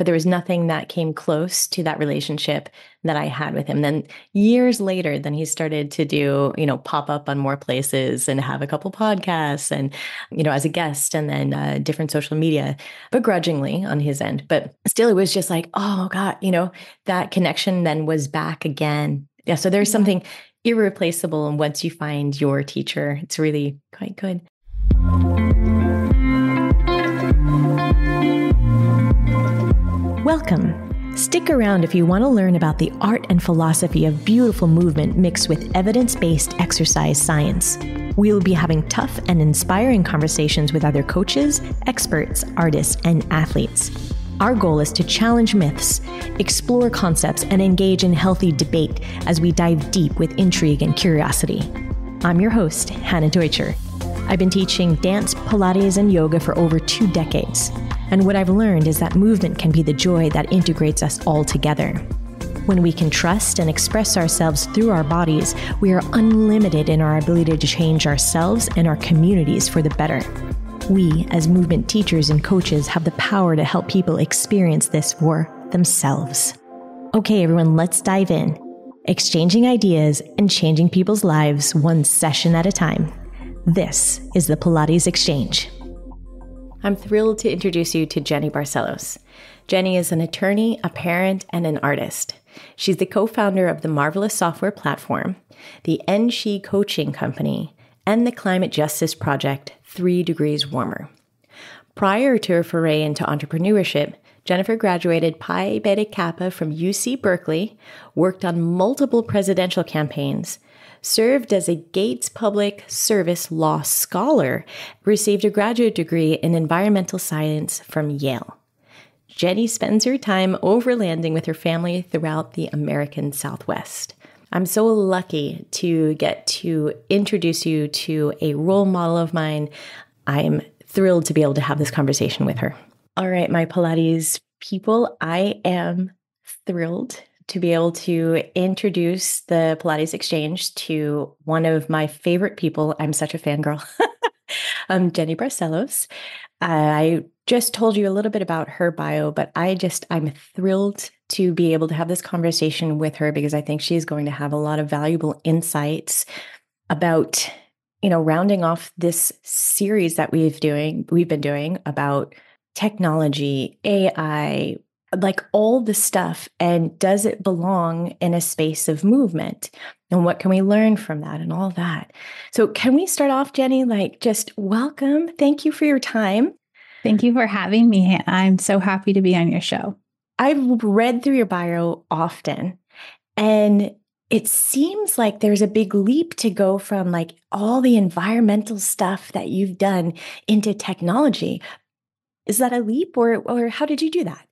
but there was nothing that came close to that relationship that I had with him. Then years later, then he started to do, pop up on more places and have a couple podcasts and, as a guest, and then different social media, begrudgingly on his end. But still, it was just like, oh God, that connection then was back again. Yeah. So there's something irreplaceable. And once you find your teacher, it's really quite good. Welcome. Stick around if you want to learn about the art and philosophy of beautiful movement mixed with evidence-based exercise science. We'll be having tough and inspiring conversations with other coaches, experts, artists, and athletes. Our goal is to challenge myths, explore concepts, and engage in healthy debate as we dive deep with intrigue and curiosity. I'm your host, Hannah Deutscher. I've been teaching dance, Pilates, and yoga for over 2 decades. And what I've learned is that movement can be the joy that integrates us all together. When we can trust and express ourselves through our bodies, we are unlimited in our ability to change ourselves and our communities for the better. We, as movement teachers and coaches, have the power to help people experience this for themselves. Okay, everyone, let's dive in. Exchanging ideas and changing people's lives one session at a time. This is the Pilates Exchange. I'm thrilled to introduce you to Jeni Barcelos. Jeni is an attorney, a parent, and an artist. She's the co-founder of the marvelous software platform, the She Coaching Company, and the climate justice project 3 Degrees Warmer. Prior to her foray into entrepreneurship, Jennifer graduated Pi Beta Kappa from UC Berkeley, worked on multiple presidential campaigns, served as a Gates Public Service Law Scholar, received a graduate degree in environmental science from Yale. Jeni spends her time overlanding with her family throughout the American Southwest. I'm so lucky to get to introduce you to a role model of mine. I'm thrilled to be able to have this conversation with her. All right, my Pilates people, I am thrilled to be able to introduce the Pilates Exchange to one of my favorite people. I'm such a fangirl. Jeni Barcelos. I just told you a little bit about her bio, but I'm thrilled to be able to have this conversation with her because I think she's going to have a lot of valuable insights about, rounding off this series that we've been doing about technology, AI, like all the stuff, and does it belong in a space of movement? And what can we learn from that and all that? So can we start off, Jeni, just welcome. Thank you for your time. Thank you for having me, Hannah. I'm so happy to be on your show. I've read through your bio often, and it seems like there's a big leap to go from all the environmental stuff that you've done into technology. Is that a leap or how did you do that?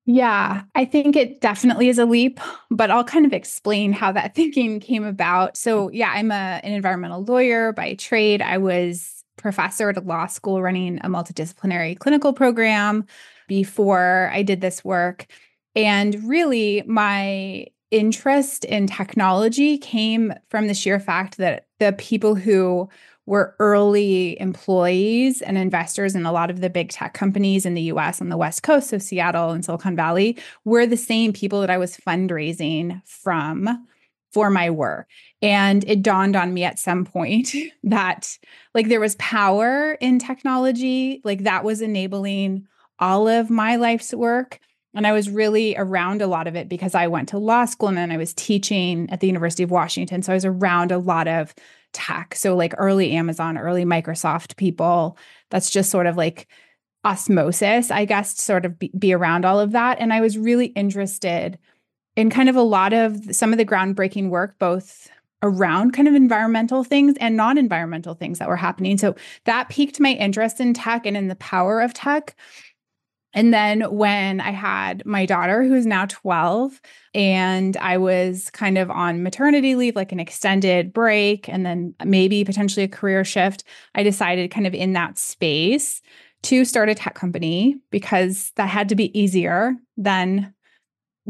Yeah, I think it definitely is a leap, but I'll kind of explain how that thinking came about. So yeah, I'm an environmental lawyer by trade. I was professor at a law school running a multidisciplinary clinical program before I did this work. And really, my interest in technology came from the sheer fact that the people who were early employees and investors in a lot of the big tech companies in the US on the West Coast, so Seattle and Silicon Valley, were the same people that I was fundraising from for my work. And it dawned on me at some point that there was power in technology, that was enabling all of my life's work. And I was really around a lot of it because I went to law school and then I was teaching at the University of Washington. So I was around a lot of tech. So early Amazon, early Microsoft people. That's just sort of osmosis, I guess, to sort of be around all of that. And I was really interested in kind of a lot of some of the groundbreaking work, both around kind of environmental things and non-environmental things that were happening. So that piqued my interest in tech and in the power of tech. And then when I had my daughter, who is now 12, and I was kind of on maternity leave, an extended break, and then maybe potentially a career shift, I decided kind of in that space to start a tech company because that had to be easier than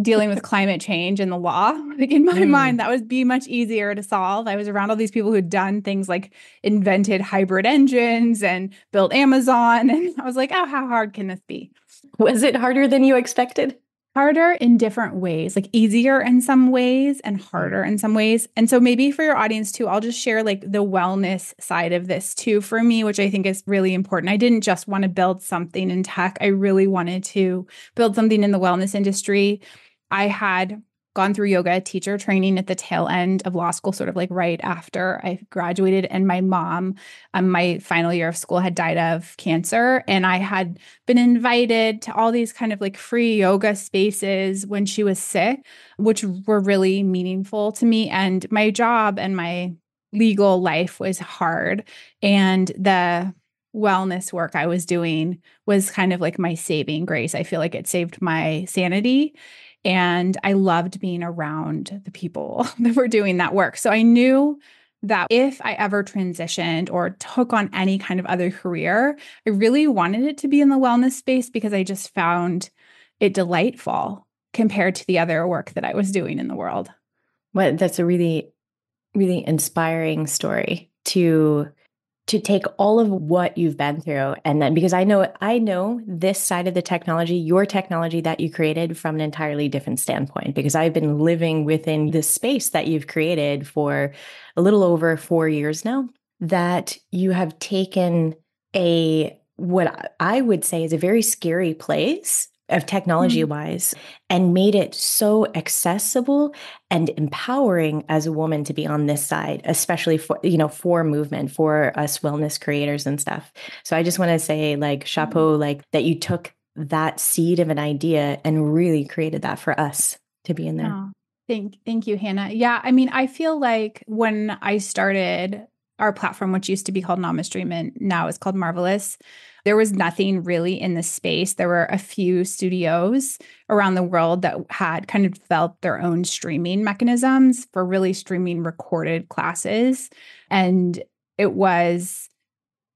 dealing with climate change and the law. In my mind, that would be much easier to solve. I was around all these people who'd done things like invented hybrid engines and built Amazon. And I was like, oh, how hard can this be? Was it harder than you expected? Harder in different ways, like easier in some ways and harder in some ways. And so maybe for your audience too, I'll just share like the wellness side of this too for me, which I think is really important. I didn't just want to build something in tech. I really wanted to build something in the wellness industry. I had gone through yoga teacher training at the tail end of law school, sort of like right after I graduated. And my mom, my final year of school, had died of cancer. And I had been invited to all these kind of like free yoga spaces when she was sick, which were really meaningful to me. And my job and my legal life was hard. And the wellness work I was doing was kind of like my saving grace. I feel like it saved my sanity. And I loved being around the people that were doing that work. So I knew that if I ever transitioned or took on any kind of other career, I really wanted it to be in the wellness space because I just found it delightful compared to the other work that I was doing in the world. Well, that's a really, really inspiring story to take all of what you've been through. And then, because I know this side of the technology, your technology that you created, from an entirely different standpoint, because I've been living within this space that you've created for a little over 4 years now, that you have taken what I would say is a very scary place of technology wise, and made it so accessible and empowering as a woman to be on this side, especially for movement, for us wellness creators and stuff. So I just want to say, like, chapeau, like, that you took that seed of an idea and really created that for us to be in there. Oh, thank you, Hannah. Yeah, I mean, I feel like when I started our platform, which used to be called NamaStream and now is called Marvelous, there was nothing really in the space. There were a few studios around the world that had kind of developed their own streaming mechanisms for really streaming recorded classes. And it was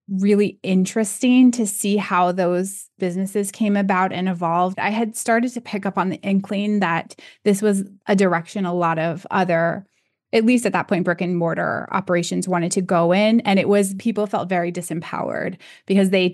really interesting to see how those businesses came about and evolved. I had started to pick up on the inkling that this was a direction a lot of other, at least at that point, brick and mortar operations wanted to go in. And it was, people felt very disempowered because they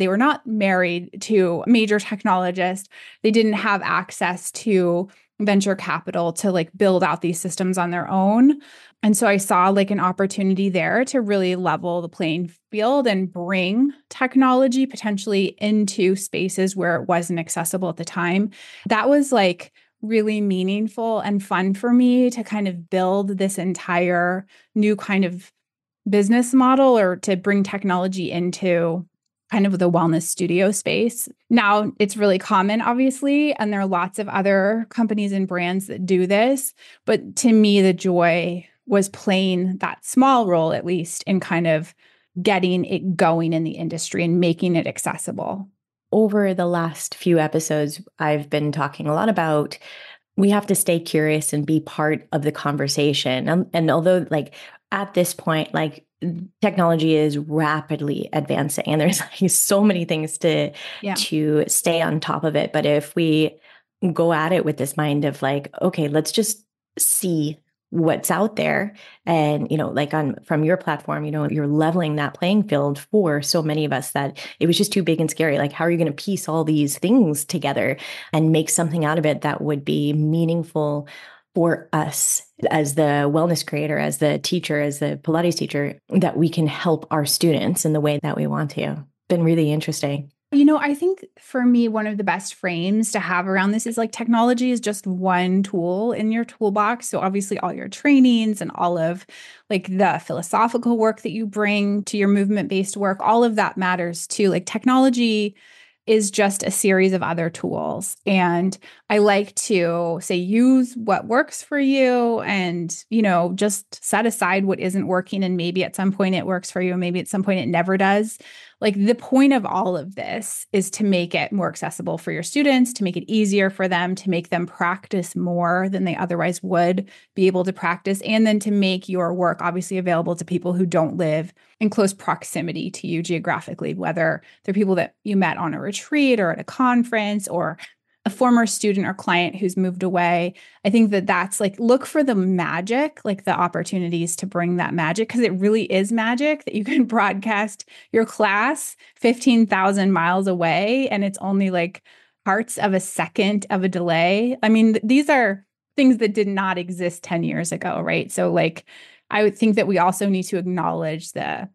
were not married to a major technologist. They didn't have access to venture capital to like build out these systems on their own. And so I saw like an opportunity there to really level the playing field and bring technology potentially into spaces where it wasn't accessible at the time. That was like really meaningful and fun for me to kind of build this entire new kind of business model, or to bring technology into kind of the wellness studio space. Now it's really common, obviously, and there are lots of other companies and brands that do this. But to me, the joy was playing that small role, at least, in kind of getting it going in the industry and making it accessible. Over the last few episodes, I've been talking a lot about we have to stay curious and be part of the conversation. And although, like, at this point, like, technology is rapidly advancing and there's like so many things to stay on top of it. But if we go at it with this mind of like, okay, let's just see what's out there. And, like from your platform, you're leveling that playing field for so many of us that it was just too big and scary. Like, how are you going to piece all these things together and make something out of it that would be meaningful for us as the wellness creator, as the teacher, as the Pilates teacher, that we can help our students in the way that we want to? Been really interesting. I think for me, one of the best frames to have around this is like technology is just one tool in your toolbox. So obviously all your trainings and all of like the philosophical work that you bring to your movement-based work, all of that matters too. Like technology is just a series of other tools. And I like to say, use what works for you and, just set aside what isn't working. And maybe at some point it works for you. Maybe at some point it never does. Like, the point of all of this is to make it more accessible for your students, to make it easier for them, to make them practice more than they otherwise would be able to practice. And then to make your work obviously available to people who don't live in close proximity to you geographically, whether they're people that you met on a retreat or at a conference or a former student or client who's moved away, I think that that's like, look for the magic, like the opportunities to bring that magic, because it really is magic that you can broadcast your class 15,000 miles away and it's only like parts of a second of a delay. I mean, these are things that did not exist 10 years ago, right? So like, I would think that we also need to acknowledge the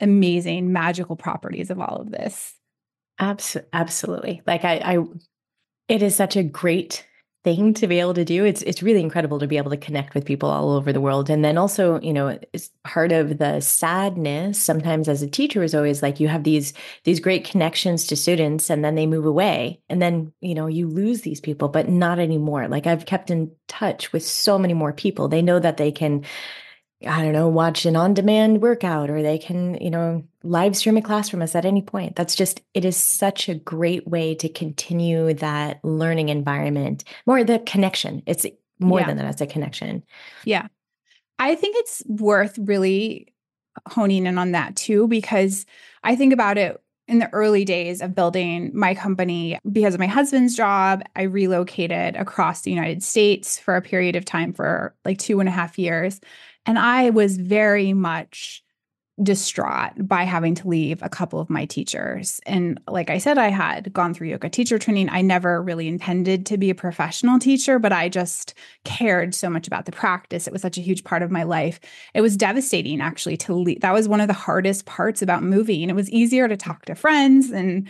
amazing magical properties of all of this. Absolutely. Like it is such a great thing to be able to do. It's really incredible to be able to connect with people all over the world. And then also, it's part of the sadness sometimes as a teacher is always like you have these great connections to students and then they move away and then, you lose these people, but not anymore. Like I've kept in touch with so many more people. They know that they can, I don't know, watch an on-demand workout or they can, live stream a class from us at any point. It is such a great way to continue that learning environment, more the connection. It's more than that, it's a connection. Yeah. I think it's worth really honing in on that too, because I think about it in the early days of building my company. Because of my husband's job, I relocated across the United States for a period of time for like 2.5 years. And I was very much distraught by having to leave a couple of my teachers. And like I said, I had gone through yoga teacher training. I never really intended to be a professional teacher, but I just cared so much about the practice. It was such a huge part of my life. It was devastating actually to leave. That was one of the hardest parts about moving. It was easier to talk to friends and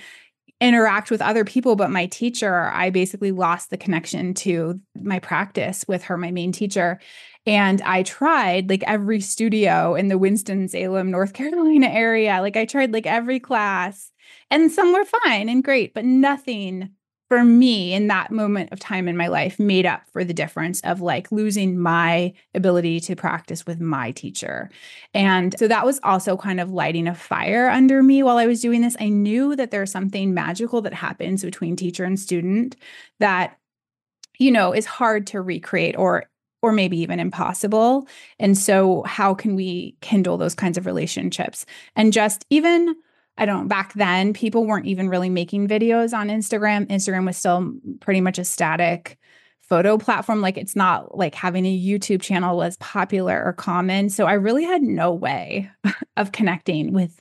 interact with other people, but my teacher, I basically lost the connection to my practice with her, my main teacher. And I tried like every studio in the Winston-Salem, North Carolina area. Like I tried like every class and some were fine and great, but nothing for me in that moment of time in my life made up for the difference of like losing my ability to practice with my teacher. And so that was also kind of lighting a fire under me while I was doing this. I knew that there's something magical that happens between teacher and student that, is hard to recreate or maybe even impossible. And so how can we kindle those kinds of relationships? And just even, I don't know, back then, people weren't even really making videos on Instagram. Instagram was still pretty much a static photo platform. Like it's not like having a YouTube channel was popular or common. So I really had no way of connecting with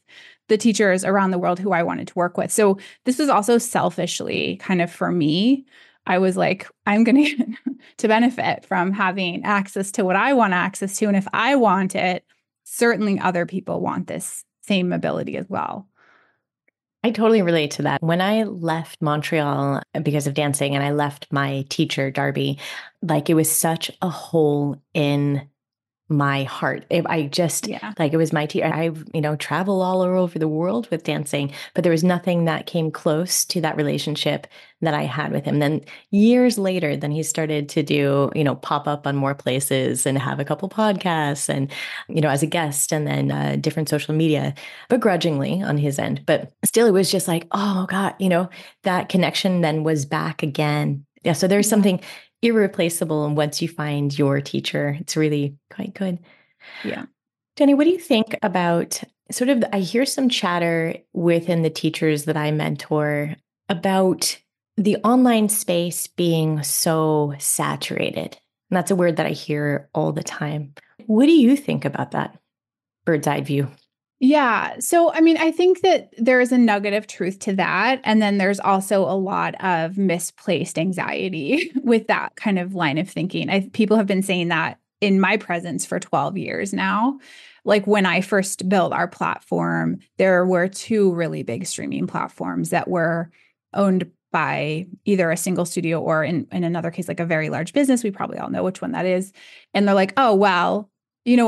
the teachers around the world who I wanted to work with. So this was also selfishly kind of for me. I was like, I'm going to benefit from having access to what I want access to. And if I want it, certainly other people want this same ability as well. I totally relate to that. When I left Montreal because of dancing and I left my teacher, Darby, like it was such a hole in my heart. I just like it was my teacher. I, travel all over the world with dancing, but there was nothing that came close to that relationship that I had with him. Then years later, then he started to do, pop up on more places and have a couple podcasts and, as a guest and then different social media, begrudgingly on his end. But still, it was just like, oh God, that connection then was back again. Yeah. So there's something irreplaceable. And once you find your teacher, it's really quite good. Yeah. Jeni, what do you think about sort of, I hear some chatter within the teachers that I mentor about the online space being so saturated. And that's a word that I hear all the time. What do you think about that bird's eye view? Yeah. So, I mean, I think that there is a nugget of truth to that. And then there's also a lot of misplaced anxiety with that kind of line of thinking. People have been saying that in my presence for 12 years now. Like when I first built our platform, there were two really big streaming platforms that were owned by either a single studio or in another case, like a very large business. We probably all know which one that is. And they're like, oh, well,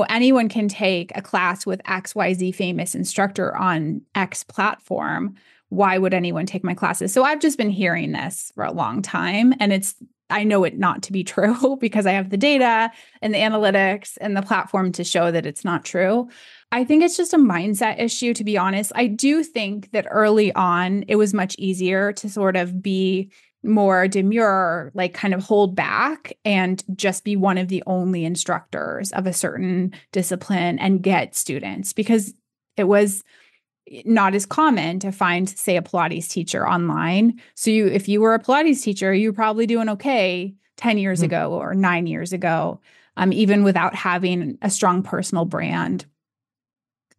anyone can take a class with XYZ famous instructor on X platform. Why would anyone take my classes? So I've just been hearing this for a long time. And I know it not to be true because I have the data and the analytics and the platform to show that it's not true. I think it's just a mindset issue, to be honest. I do think that early on, it was much easier to sort of be more demure, like kind of hold back and just be one of the only instructors of a certain discipline and get students because it was not as common to find, say, a Pilates teacher online. So if you were a Pilates teacher, you're probably doing okay 10 years ago or 9 years ago, even without having a strong personal brand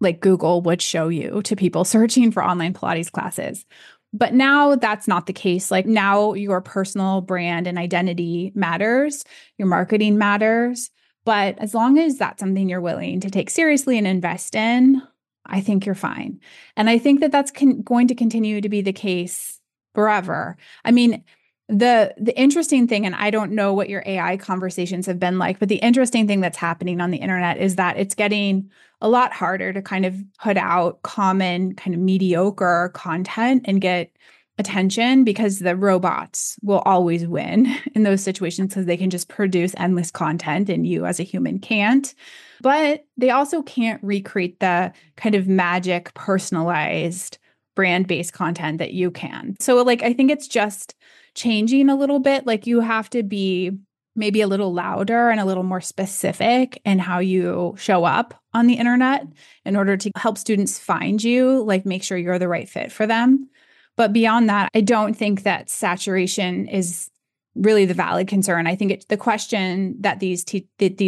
like Google would show you to people searching for online Pilates classes. But now that's not the case. Like now your personal brand and identity matters, your marketing matters. But as long as that's something you're willing to take seriously and invest in, I think you're fine. And I think that that's going to continue to be the case forever. I mean, the interesting thing, and I don't know what your AI conversations have been like, but the interesting thing that's happening on the internet is that it's getting a lot harder to kind of put out common kind of mediocre content and get attention, because the robots will always win in those situations because they can just produce endless content and you as a human can't. But they also can't recreate the kind of magic, personalized, brand-based content that you can. So like, I think it's just changing a little bit. Like you have to be maybe a little louder and a little more specific in how you show up on the internet in order to help students find you, like make sure you're the right fit for them. But beyond that, I don't think that saturation is really the valid concern. I think the question that these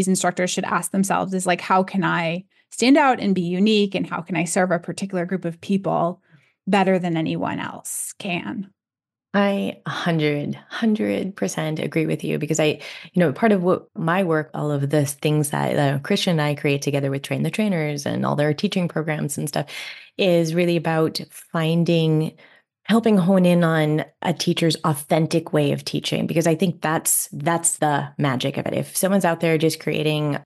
instructors should ask themselves is like, how can I stand out and be unique? And how can I serve a particular group of people better than anyone else can? I 100% agree with you, because part of what my work, all of the things that Christian and I create together with Train the Trainers and all their teaching programs and stuff is really about helping hone in on a teacher's authentic way of teaching, because I think that's the magic of it. If someone's out there just creating,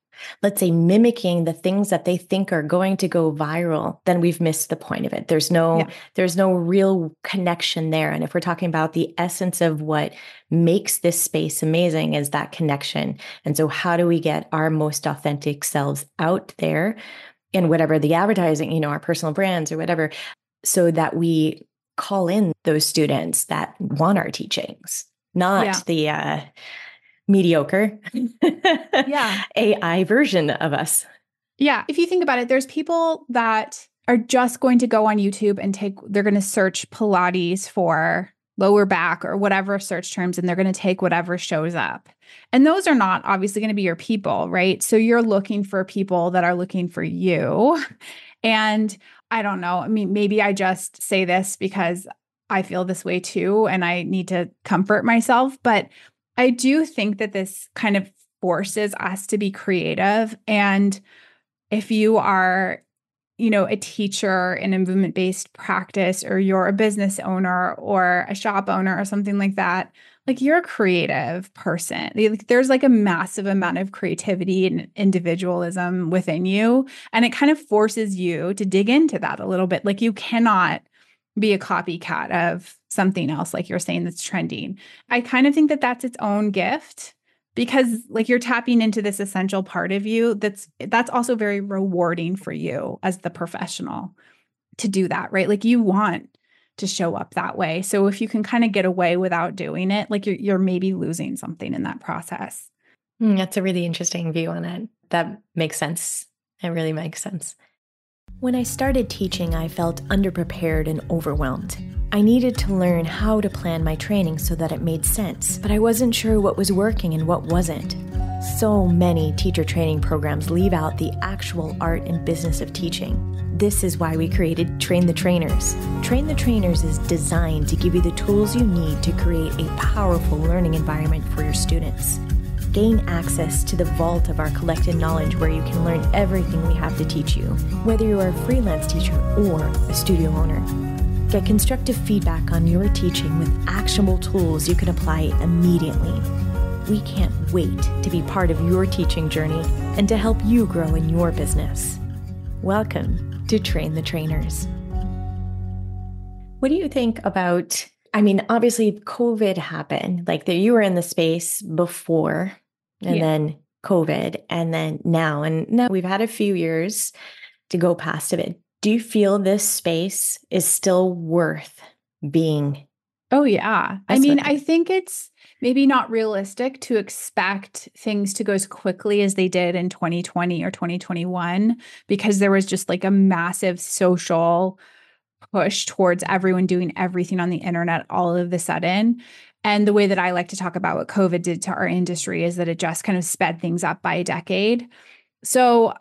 let's say, mimicking the things that they think are going to go viral, then we've missed the point of it. There's no real connection there. And if we're talking about the essence of what makes this space amazing is that connection. And so how do we get our most authentic selves out there in whatever the advertising, our personal brands or whatever, so that we call in those students that want our teachings, not the mediocre AI version of us. Yeah. If you think about it, there's people that are just going to go on YouTube and they're going to search Pilates for lower back or whatever search terms, and they're going to take whatever shows up. And those are not obviously going to be your people, right? So you're looking for people that are looking for you. And I don't know. I mean, maybe I just say this because I feel this way too, and I need to comfort myself. But I do think that this kind of forces us to be creative. And if you are, a teacher in a movement-based practice, or you're a business owner or a shop owner or something like that, like you're a creative person. There's like a massive amount of creativity and individualism within you. And it kind of forces you to dig into that a little bit. Like you cannot be a copycat of something else, like you're saying, that's trending. I kind of think that that's its own gift, because like you're tapping into this essential part of you that's also very rewarding for you as the professional to do that, right? Like you want to show up that way. So if you can kind of get away without doing it, like you're maybe losing something in that process. That's a really interesting view on it. That makes sense. It really makes sense. When I started teaching, I felt underprepared and overwhelmed. I needed to learn how to plan my training so that it made sense, but I wasn't sure what was working and what wasn't. So many teacher training programs leave out the actual art and business of teaching. This is why we created Train the Trainers. Train the Trainers is designed to give you the tools you need to create a powerful learning environment for your students. Gain access to the vault of our collected knowledge, where you can learn everything we have to teach you, whether you are a freelance teacher or a studio owner. Get constructive feedback on your teaching with actionable tools you can apply immediately. We can't wait to be part of your teaching journey and to help you grow in your business. Welcome to Train the Trainers. What do you think about, obviously COVID happened, like you were in the space before and then COVID and then now we've had a few years to go past a bit. Do you feel this space is still worth being? Oh, yeah. I think it's maybe not realistic to expect things to go as quickly as they did in 2020 or 2021, because there was just like a massive social push towards everyone doing everything on the internet all of a sudden. And the way that I like to talk about what COVID did to our industry is that it just kind of sped things up by a decade. So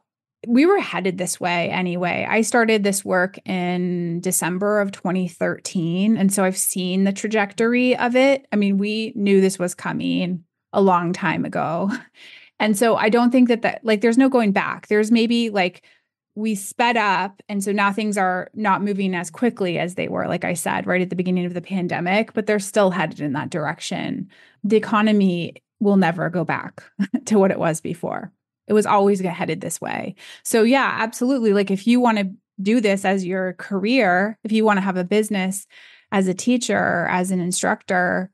we were headed this way anyway. I started this work in December of 2013. And so I've seen the trajectory of it. I mean, we knew this was coming a long time ago. And so I don't think that like, there's no going back. There's maybe like we sped up. And so now things are not moving as quickly as they were, like I said, right at the beginning of the pandemic, but they're still headed in that direction. The economy will never go back to what it was before. It was always headed this way. So yeah, absolutely. Like if you want to do this as your career, if you want to have a business as a teacher, as an instructor,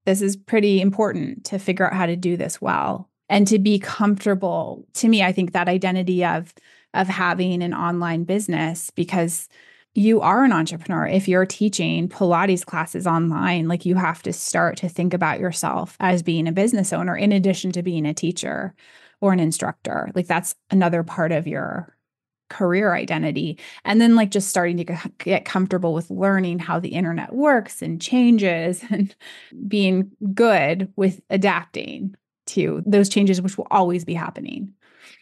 this is pretty important to figure out how to do this well and to be comfortable. To me, I think that identity of having an online business, because you are an entrepreneur. If you're teaching Pilates classes online, like you have to start to think about yourself as being a business owner in addition to being a teacher or an instructor. Like that's another part of your career identity. And then like just starting to get comfortable with learning how the internet works and changes and being good with adapting to those changes, which will always be happening.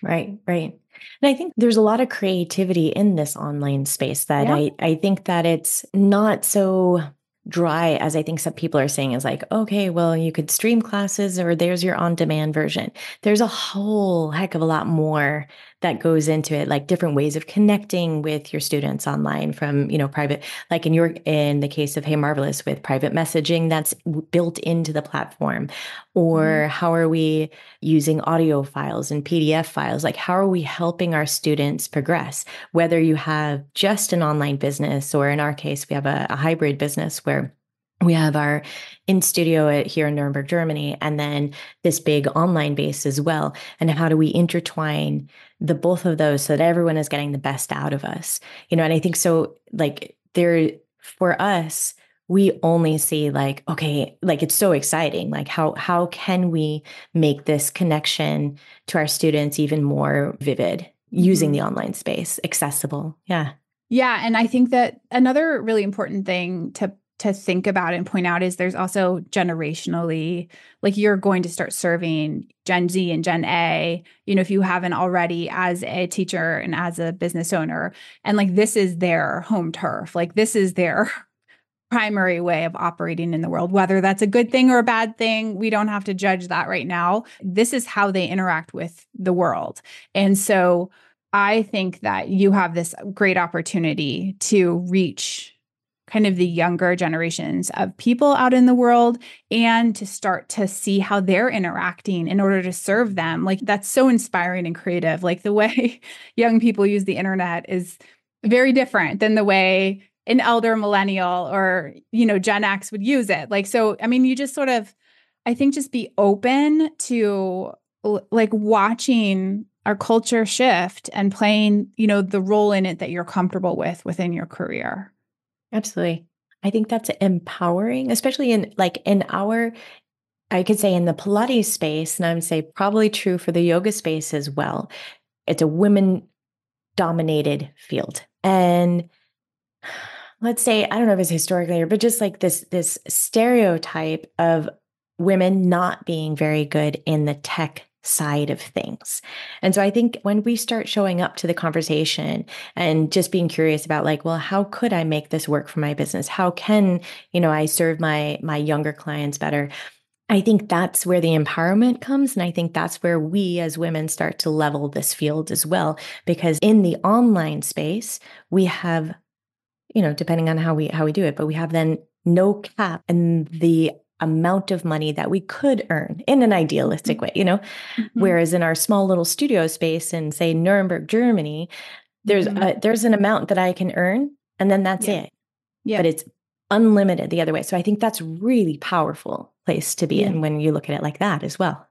Right, right. And I think there's a lot of creativity in this online space that I think that it's not so dry as I think some people are saying is like, okay, well, you could stream classes or there's your on-demand version. There's a whole heck of a lot more that goes into it, like different ways of connecting with your students online from, private, like in the case of Hey Marvelous with private messaging that's built into the platform, or how are we using audio files and PDF files? Like how are we helping our students progress? Whether you have just an online business, or in our case, we have a hybrid business where we have our in-studio here in Nuremberg, Germany, and then this big online base as well. And how do we intertwine the both of those so that everyone is getting the best out of us? And I think so, like for us, we only see like, okay, like it's so exciting. Like how can we make this connection to our students even more vivid using the online space, accessible? Yeah. Yeah. And I think that another really important thing to think about and point out is there's also generationally, like you're going to start serving Gen Z and Gen A, if you haven't already, as a teacher and as a business owner. And like, this is their home turf. Like this is their primary way of operating in the world, whether that's a good thing or a bad thing. We don't have to judge that right now. This is how they interact with the world. And so I think that you have this great opportunity to reach kind of the younger generations of people out in the world and to start to see how they're interacting in order to serve them. Like that's so inspiring and creative. Like the way young people use the internet is very different than the way an elder millennial or, Gen X would use it. Like, so, I mean, you just sort of, I think just be open to like watching our culture shift and playing, the role in it that you're comfortable with within your career. Absolutely. I think that's empowering, especially in our, I could say in the Pilates space, and I would say probably true for the yoga space as well. It's a women dominated field. And let's say, I don't know if it's historically, but just like this stereotype of women not being very good in the tech side of things. And so I think when we start showing up to the conversation and just being curious about like, well, how could I make this work for my business? How can, I serve my younger clients better? I think that's where the empowerment comes. And I think that's where we as women start to level this field as well, because in the online space, we have, depending on how we do it, but we have then no cap in the amount of money that we could earn in an idealistic way, whereas in our small little studio space in say Nuremberg, Germany, there's an amount that I can earn and then that's it. Yeah. But it's unlimited the other way. So I think that's really powerful place to be in when you look at it like that as well.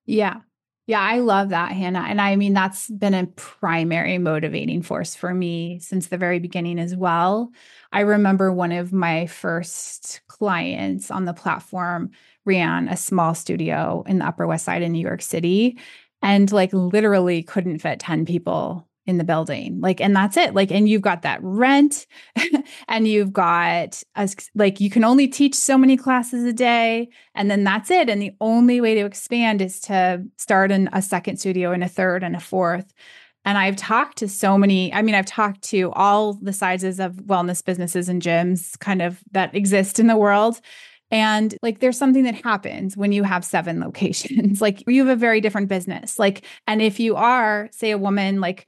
Yeah. Yeah, I love that, Hannah. And I mean, that's been a primary motivating force for me since the very beginning as well. I remember one of my first clients on the platform ran a small studio in the Upper West Side in New York City and like literally couldn't fit 10 people in the building. Like, and that's it. Like, and you've got that rent and you've got like, you can only teach so many classes a day. And then that's it. And the only way to expand is to start a second studio and a third and a fourth. And I've talked to I've talked to all the sizes of wellness businesses and gyms kind of that exist in the world. And like, there's something that happens when you have 7 locations. Like, you have a very different business. Like, and if you are, say, a woman, like,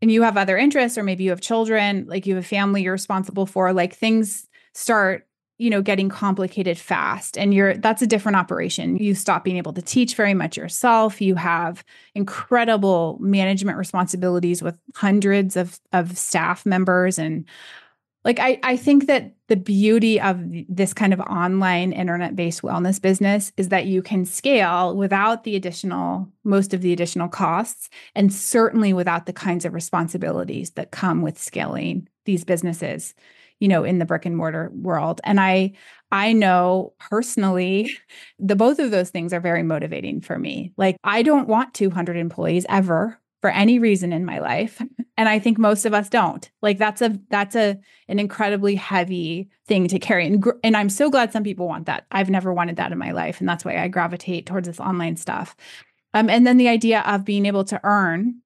and you have other interests, or maybe you have children, like you have a family you're responsible for, like things start, getting complicated fast. And that's a different operation. You stop being able to teach very much yourself. You have incredible management responsibilities with hundreds of staff members. And like, I think that the beauty of this kind of online internet-based wellness business is that you can scale without most of the additional costs, and certainly without the kinds of responsibilities that come with scaling these businesses, in the brick and mortar world. And I know personally, both of those things are very motivating for me. Like, I don't want 200 employees ever for any reason in my life. And I think most of us don't. Like, that's an incredibly heavy thing to carry. And I'm so glad some people want that. I've never wanted that in my life. And that's why I gravitate towards this online stuff. And then the idea of being able to earn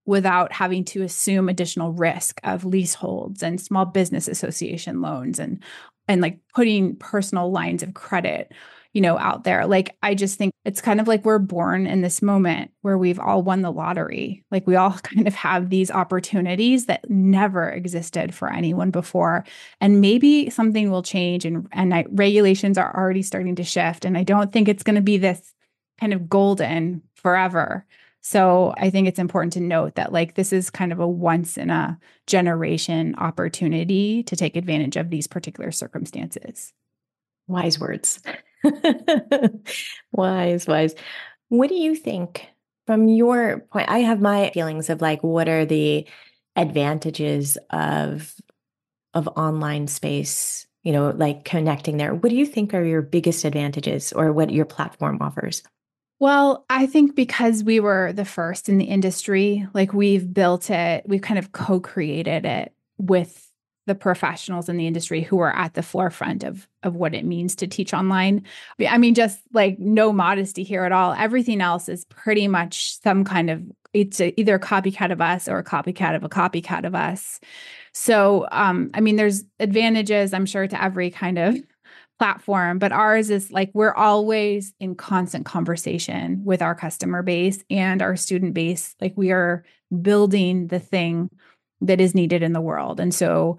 without having to assume additional risk of leaseholds and small business association loans and like putting personal lines of credit, out there. Like, I just think it's kind of like we're born in this moment where we've all won the lottery. Like, we all kind of have these opportunities that never existed for anyone before. And maybe something will change, and regulations are already starting to shift. And I don't think it's going to be this kind of golden forever. So I think it's important to note that, like, this is kind of a once in a generation opportunity to take advantage of these particular circumstances. Wise words. Wise. What do you think from your point? I have my feelings of like, what are the advantages of online space, like connecting there? What do you think are your biggest advantages, or what your platform offers? Well, I think because we were the first in the industry, like, we've built it, we've kind of co-created it with the professionals in the industry who are at the forefront of what it means to teach online. I mean, just like, no modesty here at all. Everything else is pretty much it's either a copycat of us or a copycat of a copycat of us. So, I mean, there's advantages, I'm sure, to every kind of platform, but ours is like, we're always in constant conversation with our customer base and our student base. Like, we are building the thing that is needed in the world. And so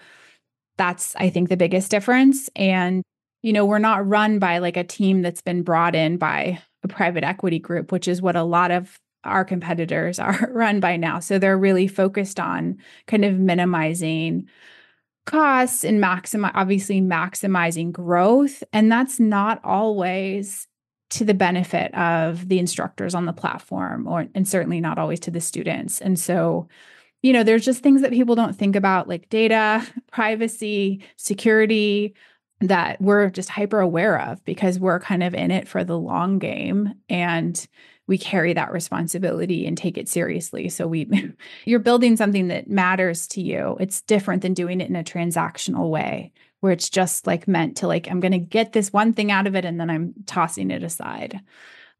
that's, I think, the biggest difference. And, we're not run by like a team that's been brought in by a private equity group, which is what a lot of our competitors are run by now. So they're really focused on kind of minimizing costs and maximizing growth. And that's not always to the benefit of the instructors on the platform, and certainly not always to the students. And so, there's just things that people don't think about, like data, privacy, security, that we're just hyper aware of because we're kind of in it for the long game, and we carry that responsibility and take it seriously. So you're building something that matters to you. It's different than doing it in a transactional way where it's just like meant to, like, I'm going to get this one thing out of it and then I'm tossing it aside.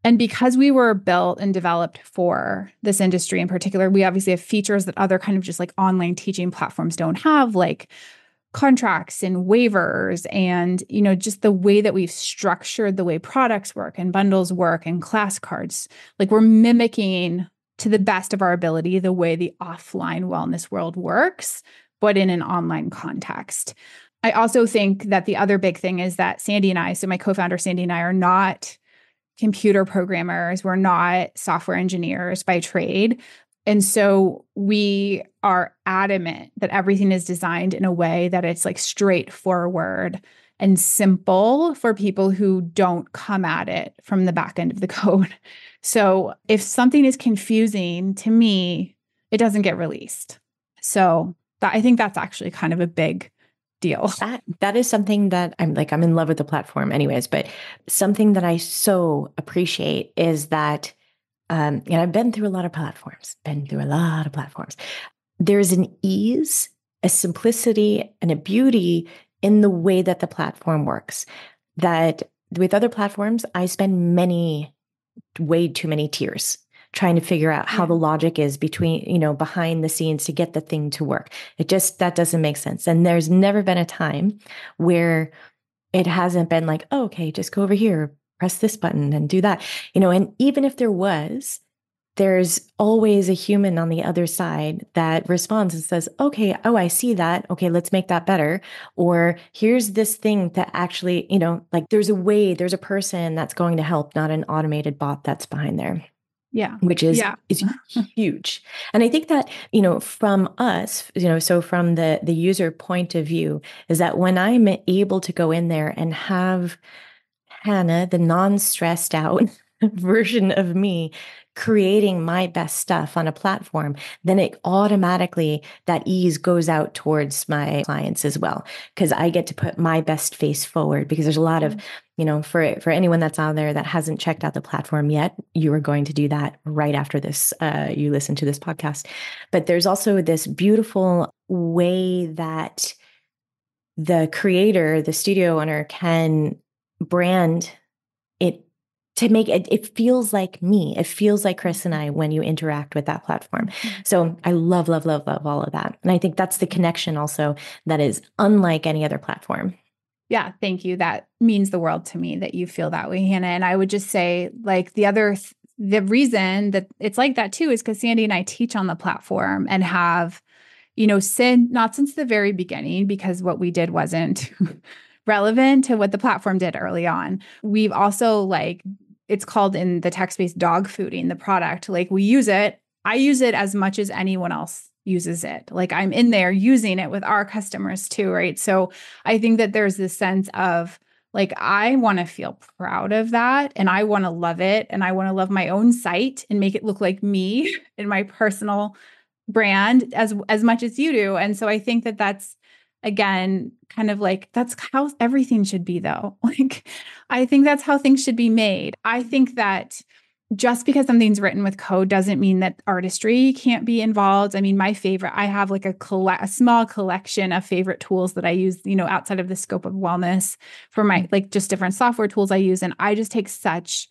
And because we were built and developed for this industry in particular, we obviously have features that other kind of just like online teaching platforms don't have, like contracts and waivers and, just the way that we've structured the way products work and bundles work and class cards. Like, we're mimicking to the best of our ability the way the offline wellness world works, but in an online context. I also think that the other big thing is that my co-founder Sandy and I are not computer programmers. We're not software engineers by trade. And so we are adamant that everything is designed in a way that it's like straightforward and simple for people who don't come at it from the back end of the code. So if something is confusing to me, it doesn't get released. So I think that's actually kind of a big deal. That is something that I'm in love with the platform anyways, but something that I so appreciate is that and I've been through a lot of platforms, There's an ease, a simplicity, and a beauty in the way that the platform works. That with other platforms, I spend way too many tears trying to figure out how the logic is behind the scenes to get the thing to work. That doesn't make sense. And there's never been a time where it hasn't been like, oh, okay, just go over here, press this button and do that. And even if there was, there's always a human on the other side that responds and says, okay, oh, I see that. Okay, let's make that better. Or here's this thing that actually, there's a person that's going to help, not an automated bot that's behind there. Yeah. Which is huge. And I think that, from us, so from the user point of view, is that when I'm able to go in there and have Hannah, the non-stressed out version of me, creating my best stuff on a platform, then it automatically, that ease goes out towards my clients as well. Because I get to put my best face forward, because there's a lot of, for anyone that's out there that hasn't checked out the platform yet, you are going to do that right after this, you listen to this podcast. But there's also this beautiful way that the creator, the studio owner, can brand it to make it feels like me. It feels like Chris and I when you interact with that platform. So I love, love, love, love all of that. And I think that's the connection also that is unlike any other platform. Yeah, thank you. That means the world to me that you feel that way, Hannah. And I would just say, like, the reason that it's like that too is because Sandy and I teach on the platform and have, not since the very beginning, because what we did wasn't relevant to what the platform did early on. We've also, it's called in the tech space dog fooding the product. Like, we use it. I use it as much as anyone else uses it. Like, I'm in there using it with our customers too, right? So I think that there's this sense of, like, I want to feel proud of that, and I want to love it, and I want to love my own site and make it look like me and my personal brand as much as you do. And so I think that that's, again, kind of like, that's how everything should be, though. Like, I think that's how things should be made. I think that just because something's written with code doesn't mean that artistry can't be involved. I mean, my favorite, I have like a small collection of favorite tools that I use, outside of the scope of wellness for my, like, just different software tools I use. And I just take such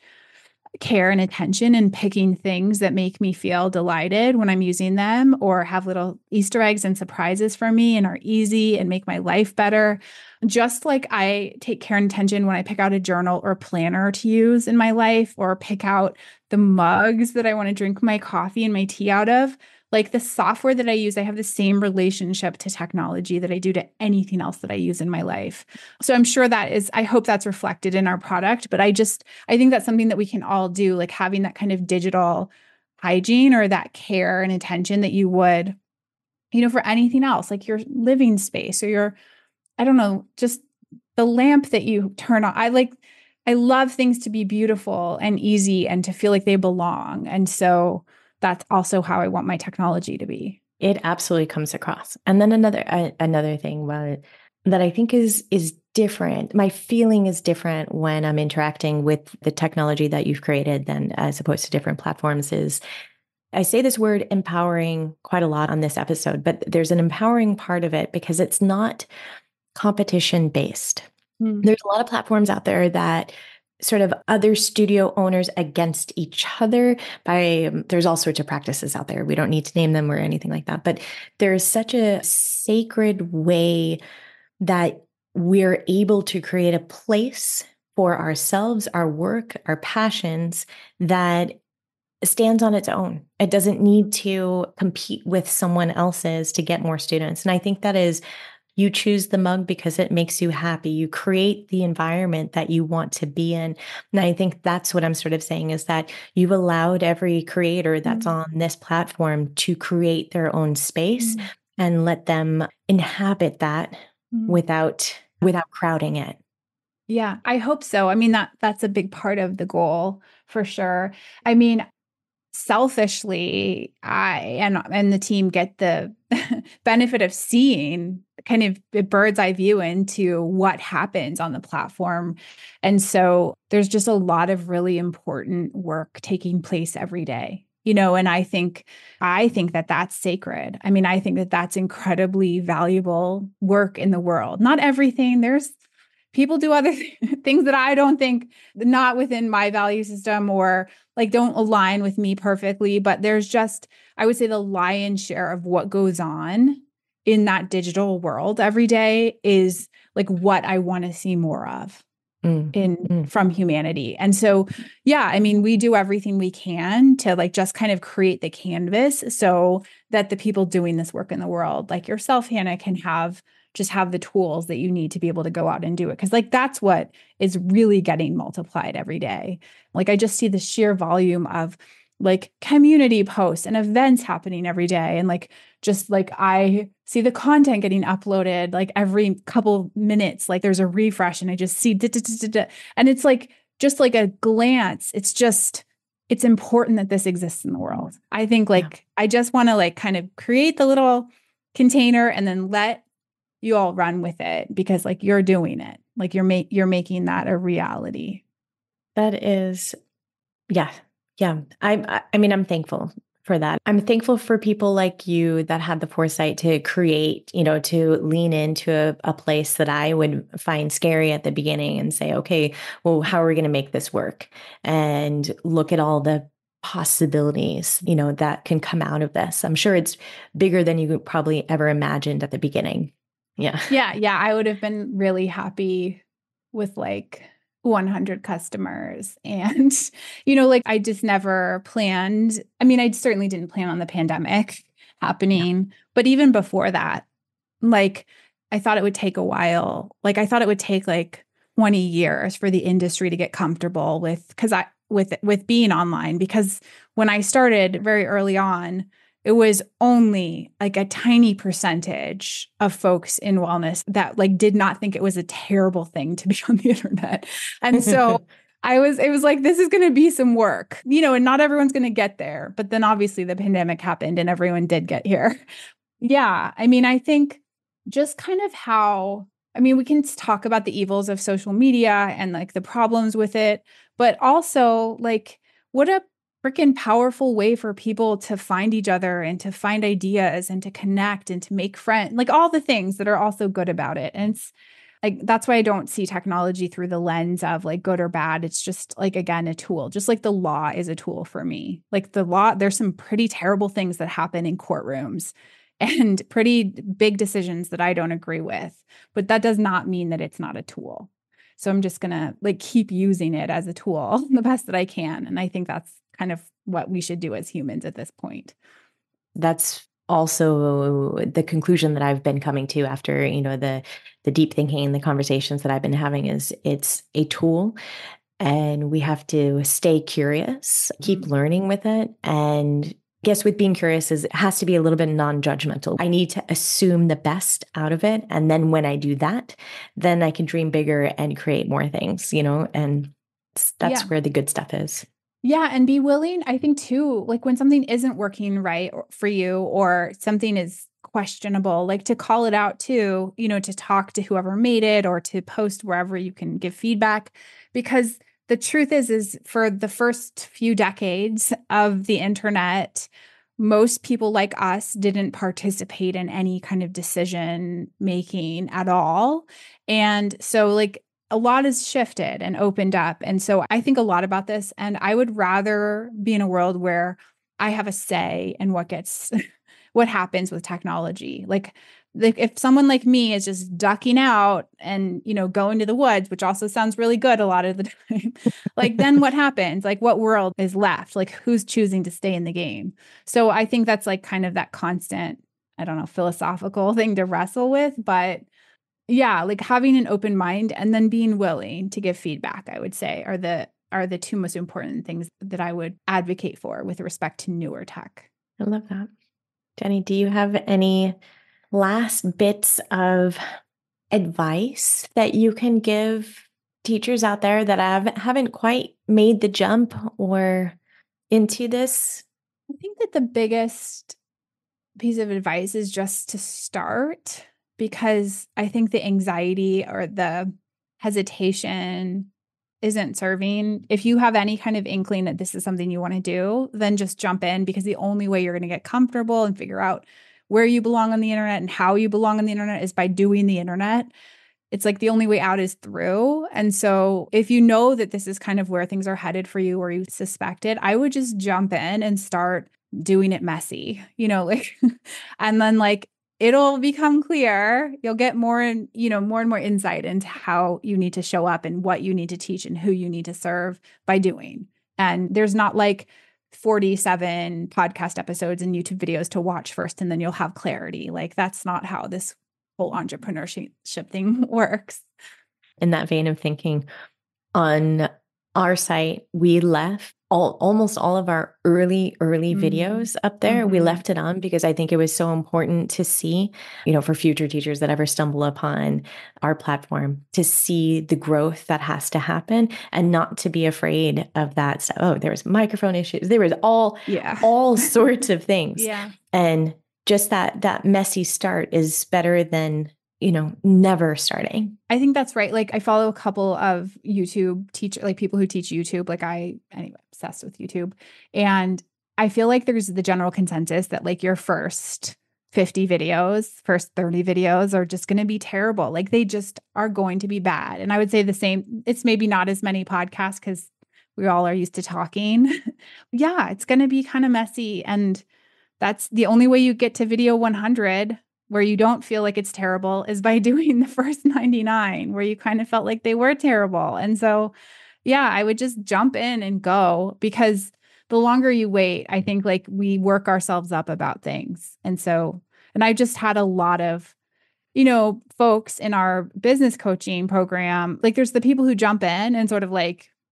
care and attention in picking things that make me feel delighted when I'm using them, or have little Easter eggs and surprises for me and are easy and make my life better. Just like I take care and attention when I pick out a journal or planner to use in my life, or pick out the mugs that I want to drink my coffee and my tea out of. Like, the software that I use, I have the same relationship to technology that I do to anything else that I use in my life. So I'm sure I hope that's reflected in our product, but I think that's something that we can all do, like having that kind of digital hygiene or that care and attention that you would, for anything else, like your living space or I don't know, just the lamp that you turn on. I love things to be beautiful and easy and to feel like they belong. And so that's also how I want my technology to be. It absolutely comes across. And then another thing that I think is different. My feeling is different when I'm interacting with the technology that you've created than as opposed to different platforms is, I say this word empowering quite a lot on this episode, but there's an empowering part of it because it's not competition based. There's a lot of platforms out there that sort of other studio owners against each other there's all sorts of practices out there. We don't need to name them or anything like that, but there's such a sacred way that we're able to create a place for ourselves, our work, our passions that stands on its own. It doesn't need to compete with someone else's to get more students. And I think that is, you choose the mug because it makes you happy. You create the environment that you want to be in. And I think that's what I'm sort of saying is that you've allowed every creator that's on this platform to create their own space and let them inhabit that without crowding it. Yeah, I hope so. I mean, that's a big part of the goal for sure. I mean, selfishly, I and the team get the benefit of seeing kind of a bird's eye view into what happens on the platform. And so there's just a lot of really important work taking place every day. And I think that that's sacred. I mean, I think that that's incredibly valuable work in the world. Not everything. There's people do other things that I don't think, not within my value system, or like don't align with me perfectly. But there's just, I would say, the lion's share of what goes on in that digital world every day is like what I want to see more of from humanity. And so, yeah, I mean, we do everything we can to like just kind of create the canvas so that the people doing this work in the world, like yourself, Hannah, can have the tools that you need to be able to go out and do it. Cause like that's what is really getting multiplied every day. Like I just see the sheer volume of like community posts and events happening every day. And like, just like I see the content getting uploaded like every couple minutes, like there's a refresh and I just see, and it's like, just like a glance. It's important that this exists in the world. I think like, I just want to like kind of create the little container and then let you all run with it because like you're doing it, like you're making that a reality. That is, yeah. I mean, I'm thankful for that. I'm thankful for people like you that had the foresight to create, to lean into a place that I would find scary at the beginning and say, okay, well, how are we going to make this work? And look at all the possibilities, that can come out of this. I'm sure it's bigger than you probably ever imagined at the beginning. Yeah. Yeah. I would have been really happy with like 100 customers. And, like I just never planned. I mean, I certainly didn't plan on the pandemic happening, but even before that, like I thought it would take a while. Like I thought it would take like 20 years for the industry to get comfortable with being online, because when I started very early on, it was only like a tiny percentage of folks in wellness that like did not think it was a terrible thing to be on the internet. And so it was like, this is going to be some work, and not everyone's going to get there. But then obviously the pandemic happened and everyone did get here. Yeah. I mean, I think just kind of we can talk about the evils of social media and like the problems with it, but also like what a freaking powerful way for people to find each other and to find ideas and to connect and to make friends, like all the things that are also good about it. And it's like, that's why I don't see technology through the lens of like good or bad. It's just like, again, a tool, just like the law is a tool for me. Like the law, there's some pretty terrible things that happen in courtrooms and pretty big decisions that I don't agree with, but that does not mean that it's not a tool. So I'm just going to like keep using it as a tool the best that I can. And I think that's kind of what we should do as humans at this point. That's also the conclusion that I've been coming to after, the deep thinking and the conversations that I've been having is it's a tool and we have to stay curious, keep learning with it. And I guess with being curious it has to be a little bit non-judgmental. I need to assume the best out of it. And then when I do that, then I can dream bigger and create more things, and that's where the good stuff is. Yeah. And be willing, I think too, like when something isn't working right for you or something is questionable, like to call it out too, to talk to whoever made it or to post wherever you can give feedback. Because the truth is for the first few decades of the internet, most people like us didn't participate in any kind of decision making at all. And so like, a lot has shifted and opened up. And so I think a lot about this. And I would rather be in a world where I have a say in what happens with technology. Like if someone like me is just ducking out and, going to the woods, which also sounds really good a lot of the time, like then what happens? Like what world is left? Like who's choosing to stay in the game? So I think that's like kind of that constant, I don't know, philosophical thing to wrestle with, but yeah, like having an open mind and then being willing to give feedback, I would say are the two most important things that I would advocate for with respect to newer tech. I love that. Jeni, do you have any last bits of advice that you can give teachers out there that haven't quite made the jump or into this? I think that the biggest piece of advice is just to start, because I think the anxiety or the hesitation isn't serving. If you have any kind of inkling that this is something you want to do, then just jump in, because the only way you're going to get comfortable and figure out where you belong on the internet and how you belong on the internet is by doing the internet. It's like the only way out is through. And so if you know that this is kind of where things are headed for you, or you suspect it, I would just jump in and start doing it messy, and then it'll become clear. You'll get more and more insight into how you need to show up and what you need to teach and who you need to serve by doing. And there's not 47 podcast episodes and YouTube videos to watch first, and then you'll have clarity. That's not how this whole entrepreneurship thing works. In that vein of thinking, on our site, we left almost all of our early videos up there. Mm-hmm. We left it on because I think it was so important to see, for future teachers that ever stumble upon our platform, to see the growth that has to happen and not to be afraid of that stuff. Oh, there was microphone issues. There was all sorts of things. Yeah. And just that messy start is better than, never starting. I think that's right. I follow a couple of YouTube people who teach YouTube. Anyway, obsessed with YouTube. And I feel like there's the general consensus that your first 50 videos, first 30 videos are just going to be terrible. They just are going to be bad. And I would say the same. It's maybe not as many podcasts because we all are used to talking. Yeah, it's going to be kind of messy. And that's the only way you get to video 100 where you don't feel like it's terrible is by doing the first 99 where you kind of felt like they were terrible. And so, yeah, I would just jump in and go, because the longer you wait, I think we work ourselves up about things. And I just had a lot of, folks in our business coaching program, there's the people who jump in and sort of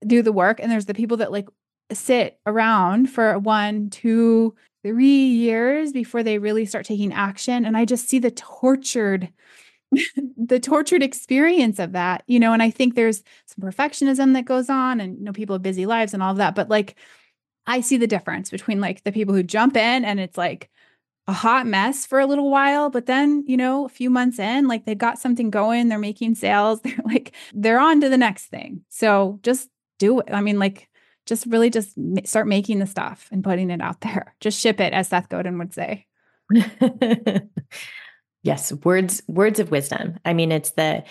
do the work. And there's the people that sit around for 1, 2, 3 years before they really start taking action. And I just see the tortured experience of that, and I think there's some perfectionism that goes on, and, people have busy lives and all of that. But I see the difference between the people who jump in and it's a hot mess for a little while, but then, a few months in, they've got something going, they're making sales, they're on to the next thing. So just do it. I mean, just start making the stuff and putting it out there. Just ship it, as Seth Godin would say. Yes. Words of wisdom. I mean, it's the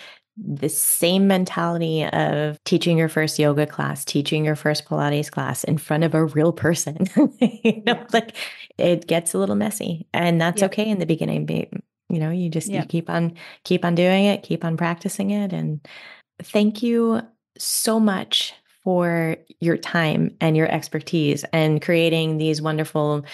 same mentality of teaching your first yoga class, teaching your first Pilates class in front of a real person. It gets a little messy, and that's okay in the beginning. You keep on doing it, keep on practicing it. And thank you so much for your time and your expertise and creating these wonderful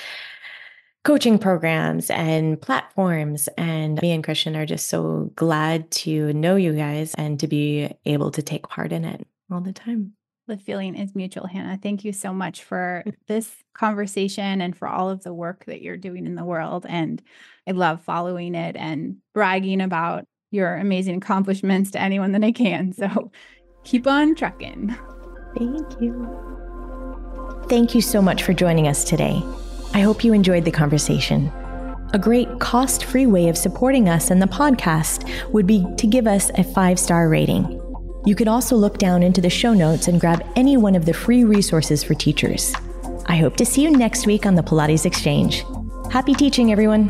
coaching programs and platforms. And me and Christian are just so glad to know you guys and to be able to take part in it all the time. The feeling is mutual, Hannah. Thank you so much for this conversation and for all of the work that you're doing in the world. And I love following it and bragging about your amazing accomplishments to anyone that I can. So keep on trucking. Thank you. Thank you so much for joining us today. I hope you enjoyed the conversation. A great cost-free way of supporting us and the podcast would be to give us a 5-star rating. You could also look down into the show notes and grab any one of the free resources for teachers. I hope to see you next week on the Pilates Exchange. Happy teaching, everyone.